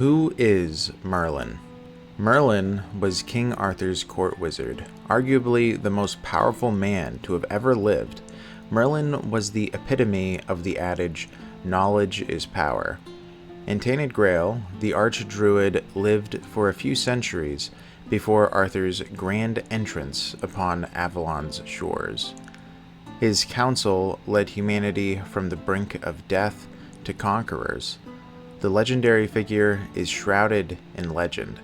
Who is Merlin? Merlin was King Arthur's court wizard, arguably the most powerful man to have ever lived. Merlin was the epitome of the adage, knowledge is power. In Tainted Grail, the arch-druid lived for a few centuries before Arthur's grand entrance upon Avalon's shores. His counsel led humanity from the brink of death to conquerors. The legendary figure is shrouded in legend,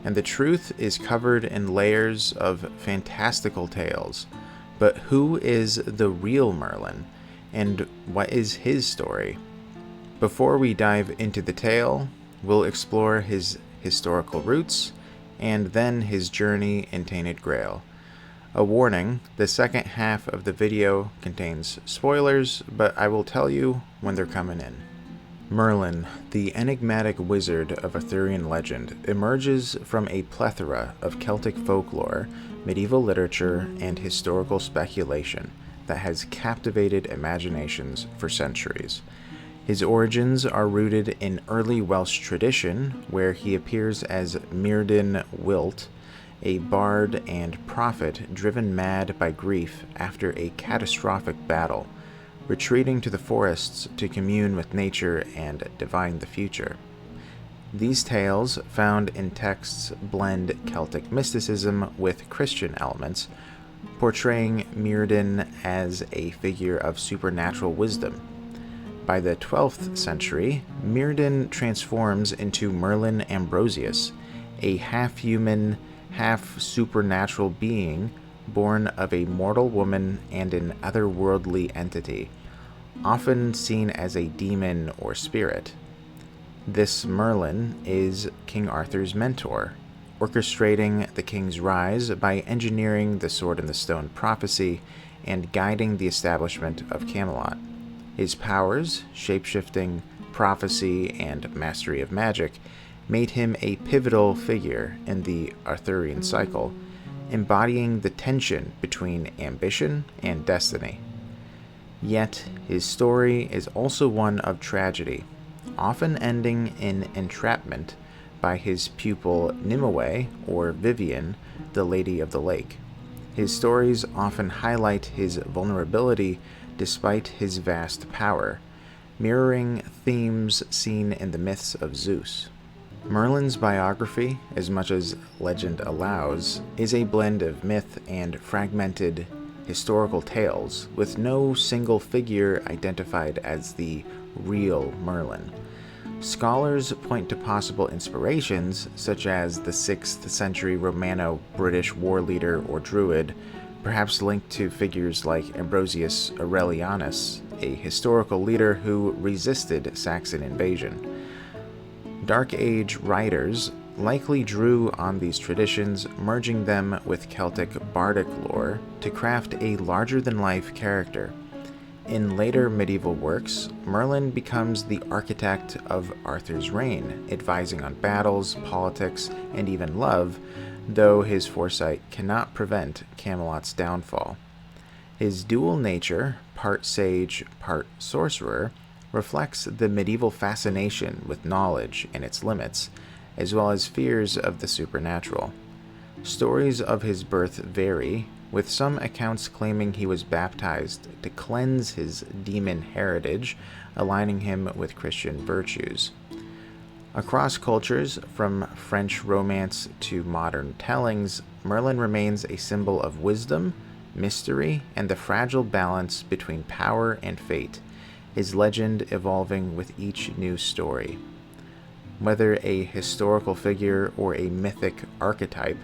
and the truth is covered in layers of fantastical tales. But who is the real Merlin, and what is his story? Before we dive into the tale, we'll explore his historical roots, and then his journey in Tainted Grail. A warning, the second half of the video contains spoilers, but I will tell you when they're coming in. Merlin, the enigmatic wizard of Arthurian legend, emerges from a plethora of Celtic folklore, medieval literature, and historical speculation that has captivated imaginations for centuries. His origins are rooted in early Welsh tradition, where he appears as Merlin Wilt, a bard and prophet driven mad by grief after a catastrophic battle, retreating to the forests to commune with nature and divine the future. These tales, found in texts, blend Celtic mysticism with Christian elements, portraying Merlin as a figure of supernatural wisdom. By the 12th century, Merlin transforms into Merlin Ambrosius, a half-human, half-supernatural being born of a mortal woman and an otherworldly entity, often seen as a demon or spirit. This Merlin is King Arthur's mentor, orchestrating the king's rise by engineering the Sword in the Stone prophecy and guiding the establishment of Camelot. His powers, shapeshifting, prophecy, and mastery of magic made him a pivotal figure in the Arthurian cycle, embodying the tension between ambition and destiny. Yet, his story is also one of tragedy, often ending in entrapment by his pupil Nimue, or Vivian, the Lady of the Lake. His stories often highlight his vulnerability despite his vast power, mirroring themes seen in the myths of Zeus. Merlin's biography, as much as legend allows, is a blend of myth and fragmented historical tales, with no single figure identified as the real Merlin. Scholars point to possible inspirations, such as the 6th century Romano-British war leader or druid, perhaps linked to figures like Ambrosius Aurelianus, a historical leader who resisted Saxon invasion. Dark Age writers likely drew on these traditions, merging them with Celtic bardic lore to craft a larger-than-life character. In later medieval works, Merlin becomes the architect of Arthur's reign, advising on battles, politics, and even love, though his foresight cannot prevent Camelot's downfall. His dual nature, part sage, part sorcerer, reflects the medieval fascination with knowledge and its limits, as well as fears of the supernatural. Stories of his birth vary, with some accounts claiming he was baptized to cleanse his demon heritage, aligning him with Christian virtues. Across cultures, from French Romance to modern tellings, Merlin remains a symbol of wisdom, mystery, and the fragile balance between power and fate, his legend evolving with each new story. Whether a historical figure or a mythic archetype,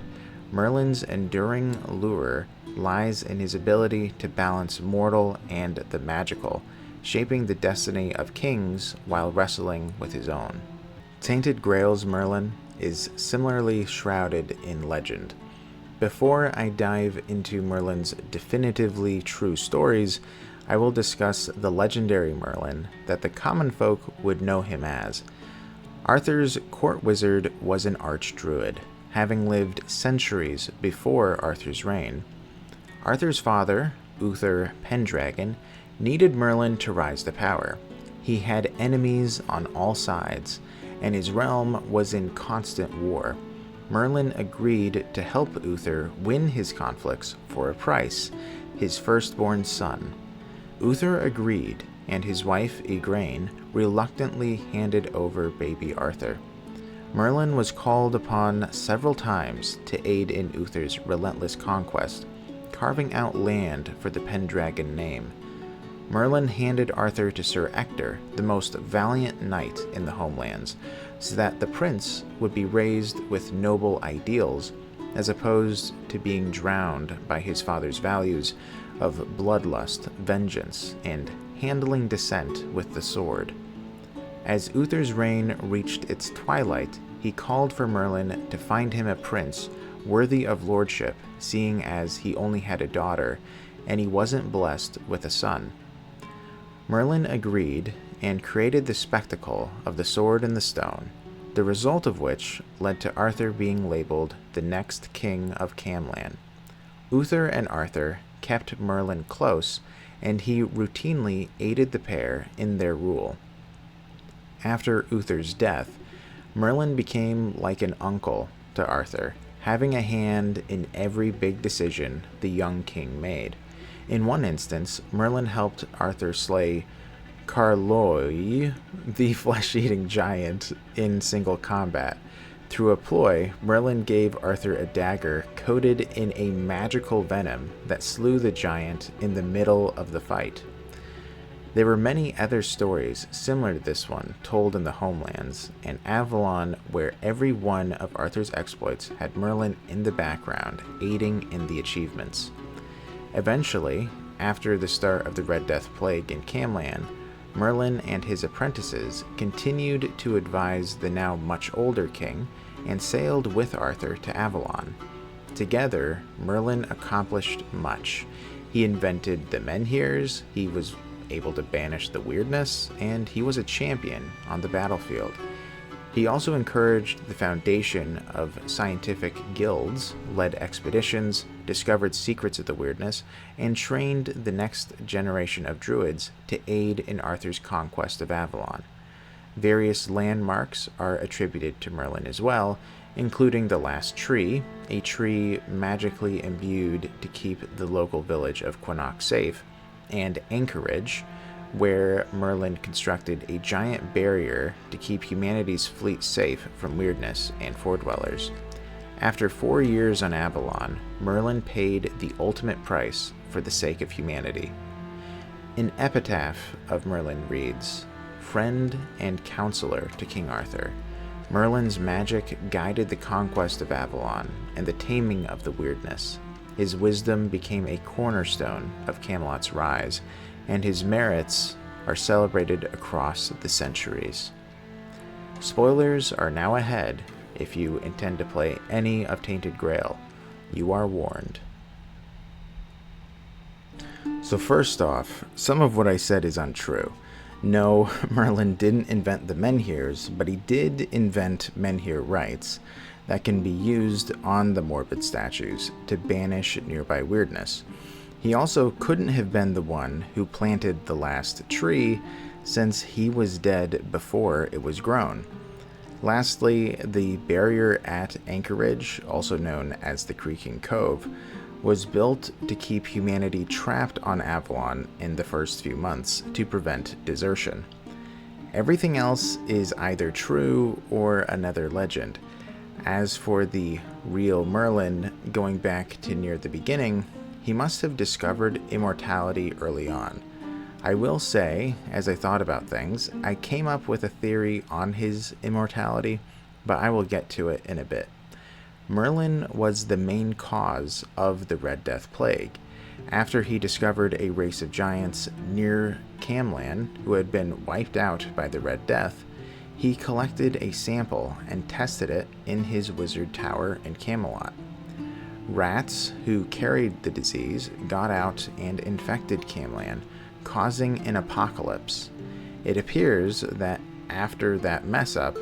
Merlin's enduring lure lies in his ability to balance mortal and the magical, shaping the destiny of kings while wrestling with his own. Tainted Grail's Merlin is similarly shrouded in legend. Before I dive into Merlin's definitively true stories, I will discuss the legendary Merlin that the common folk would know him as. Arthur's court wizard was an arch-druid, having lived centuries before Arthur's reign. Arthur's father, Uther Pendragon, needed Merlin to rise to power. He had enemies on all sides, and his realm was in constant war. Merlin agreed to help Uther win his conflicts for a price, his firstborn son. Uther agreed, and his wife Igraine reluctantly handed over baby Arthur. Merlin was called upon several times to aid in Uther's relentless conquest, carving out land for the Pendragon name. Merlin handed Arthur to Sir Ector, the most valiant knight in the homelands, so that the prince would be raised with noble ideals, as opposed to being drowned by his father's values of bloodlust, vengeance, and handling descent with the sword. As Uther's reign reached its twilight, he called for Merlin to find him a prince worthy of lordship, seeing as he only had a daughter, and he wasn't blessed with a son. Merlin agreed, and created the spectacle of the sword and the stone, the result of which led to Arthur being labeled the next king of Camlan. Uther and Arthur kept Merlin close, and he routinely aided the pair in their rule. After Uther's death, Merlin became like an uncle to Arthur, having a hand in every big decision the young king made. In one instance, Merlin helped Arthur slay Carloy, the flesh-eating giant, in single combat. Through a ploy, Merlin gave Arthur a dagger coated in a magical venom that slew the giant in the middle of the fight. There were many other stories similar to this one told in the homelands, and Avalon, where every one of Arthur's exploits had Merlin in the background, aiding in the achievements. Eventually, after the start of the Red Death Plague in Camlan, Merlin and his apprentices continued to advise the now much older king and sailed with Arthur to Avalon. Together, Merlin accomplished much. He invented the menhirs, he was able to banish the weirdness, and he was a champion on the battlefield. He also encouraged the foundation of scientific guilds, led expeditions, discovered secrets of the weirdness, and trained the next generation of druids to aid in Arthur's conquest of Avalon. Various landmarks are attributed to Merlin as well, including the Last Tree, a tree magically imbued to keep the local village of Quinnock safe, and Anchorage, where Merlin constructed a giant barrier to keep humanity's fleet safe from weirdness and foredwellers. After 4 years on Avalon, Merlin paid the ultimate price for the sake of humanity. An epitaph of Merlin reads, "Friend and counselor to King Arthur, Merlin's magic guided the conquest of Avalon and the taming of the weirdness. His wisdom became a cornerstone of Camelot's rise, and his merits are celebrated across the centuries." Spoilers are now ahead if you intend to play any of Tainted Grail. You are warned. So first off, some of what I said is untrue. No, Merlin didn't invent the menhirs, but he did invent menhir rites that can be used on the morbid statues to banish nearby weirdness. He also couldn't have been the one who planted the last tree, since he was dead before it was grown. Lastly, the barrier at Anchorage, also known as the Creaking Cove, was built to keep humanity trapped on Avalon in the first few months to prevent desertion. Everything else is either true or another legend. As for the real Merlin, going back to near the beginning, he must have discovered immortality early on. I will say, as I thought about things, I came up with a theory on his immortality, but I will get to it in a bit. Merlin was the main cause of the Red Death Plague. After he discovered a race of giants near Camlan who had been wiped out by the Red Death, he collected a sample and tested it in his wizard tower in Camelot. Rats who carried the disease got out and infected Camlan, causing an apocalypse. It appears that after that mess-up,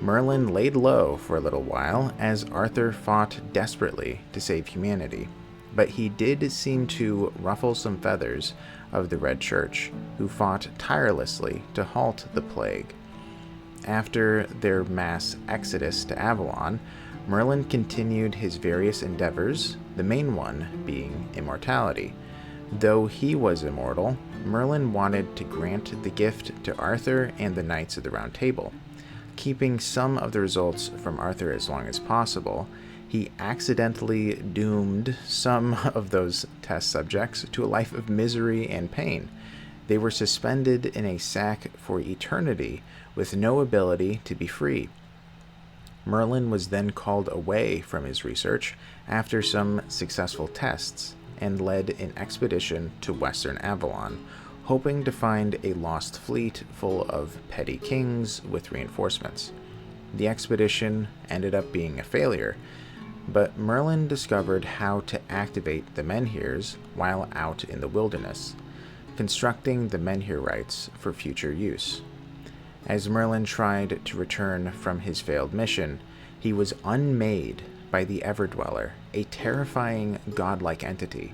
Merlin laid low for a little while as Arthur fought desperately to save humanity, but he did seem to ruffle some feathers of the Red Church, who fought tirelessly to halt the plague. After their mass exodus to Avalon, Merlin continued his various endeavors, the main one being immortality. Though he was immortal, Merlin wanted to grant the gift to Arthur and the Knights of the Round Table. Keeping some of the results from Arthur as long as possible, he accidentally doomed some of those test subjects to a life of misery and pain. They were suspended in a sack for eternity with no ability to be free. Merlin was then called away from his research after some successful tests and led an expedition to western Avalon, hoping to find a lost fleet full of petty kings with reinforcements. The expedition ended up being a failure, but Merlin discovered how to activate the menhirs while out in the wilderness, constructing the menhir rites for future use. As Merlin tried to return from his failed mission, he was unmade by the Everdweller, a terrifying godlike entity.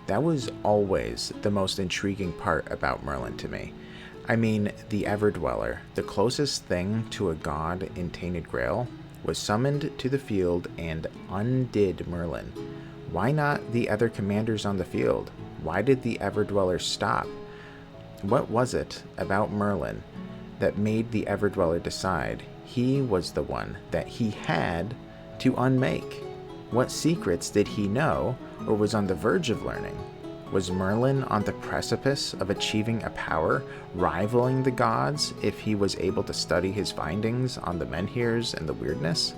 That was always the most intriguing part about Merlin to me. I mean, the Everdweller, the closest thing to a god in Tainted Grail, was summoned to the field and undid Merlin. Why not the other commanders on the field? Why did the Everdweller stop? What was it about Merlin that made the Everdweller decide he was the one that he had to unmake? What secrets did he know or was on the verge of learning? Was Merlin on the precipice of achieving a power rivaling the gods if he was able to study his findings on the menhirs and the weirdness?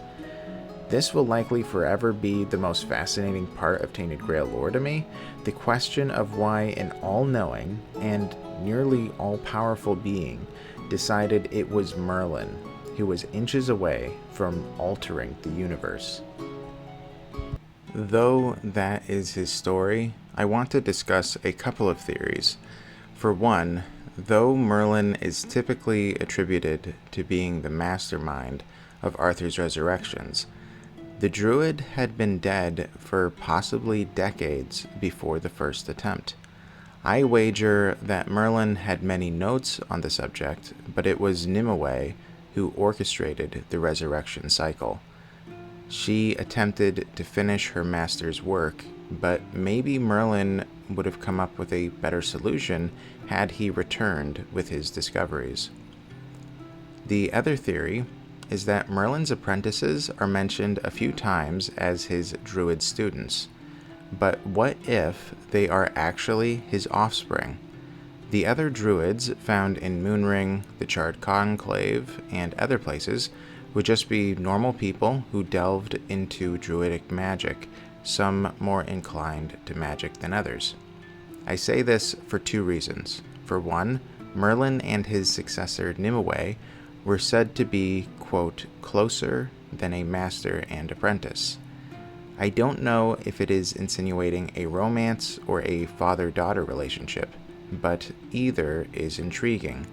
This will likely forever be the most fascinating part of Tainted Grail lore to me, the question of why an all-knowing and nearly all-powerful being decided it was Merlin who was inches away from altering the universe. Though that is his story, I want to discuss a couple of theories. For one, though Merlin is typically attributed to being the mastermind of Arthur's resurrections, the druid had been dead for possibly decades before the first attempt. I wager that Merlin had many notes on the subject, but it was Nimue who orchestrated the resurrection cycle. She attempted to finish her master's work, but maybe Merlin would have come up with a better solution had he returned with his discoveries. The other theory is that Merlin's apprentices are mentioned a few times as his druid students, but what if they are actually his offspring? The other druids found in Moonring, the Charred Conclave, and other places would just be normal people who delved into druidic magic, some more inclined to magic than others. I say this for two reasons. For one, Merlin and his successor Nimue were said to be, quote, closer than a master and apprentice. I don't know if it is insinuating a romance or a father-daughter relationship, but either is intriguing.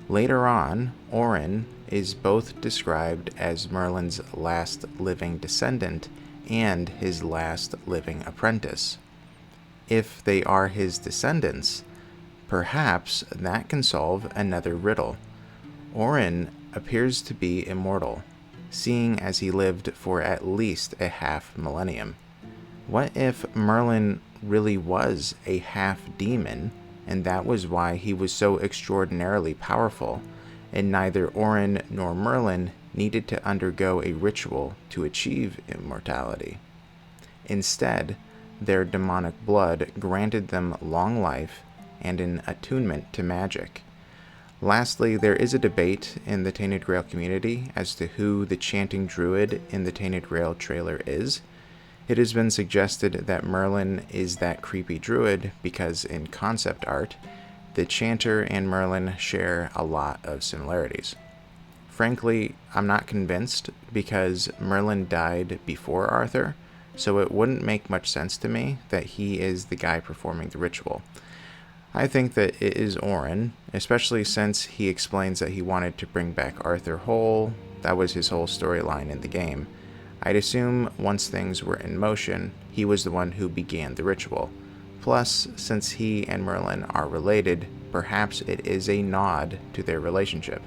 Later on, Orin is both described as Merlin's last living descendant and his last living apprentice. If they are his descendants, perhaps that can solve another riddle. Orin appears to be immortal, seeing as he lived for at least a half millennium. What if Merlin really was a half-demon, and that was why he was so extraordinarily powerful, and neither Orin nor Merlin needed to undergo a ritual to achieve immortality? Instead, their demonic blood granted them long life and an attunement to magic. Lastly, there is a debate in the Tainted Grail community as to who the chanting druid in the Tainted Grail trailer is. It has been suggested that Merlin is that creepy druid because in concept art, the chanter and Merlin share a lot of similarities. Frankly, I'm not convinced because Merlin died before Arthur, so it wouldn't make much sense to me that he is the guy performing the ritual. I think that it is Orin, especially since he explains that he wanted to bring back Arthur whole. That was his whole storyline in the game. I'd assume once things were in motion, he was the one who began the ritual. Plus, since he and Merlin are related, perhaps it is a nod to their relationship.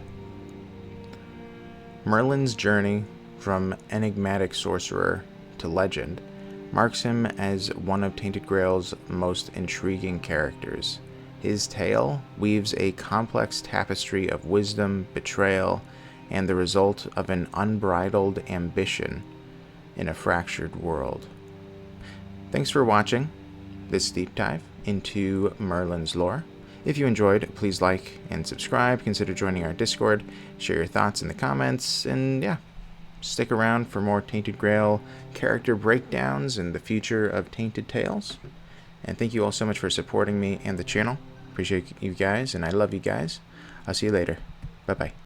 Merlin's journey from enigmatic sorcerer to legend marks him as one of Tainted Grail's most intriguing characters. His tale weaves a complex tapestry of wisdom, betrayal, and the result of an unbridled ambition in a fractured world. Thanks for watching this deep dive into Merlin's lore. If you enjoyed, please like and subscribe, consider joining our Discord, share your thoughts in the comments, and yeah, stick around for more Tainted Grail character breakdowns and the future of Tainted Tales. And thank you all so much for supporting me and the channel. Appreciate you guys, and I love you guys. I'll see you later. Bye-bye.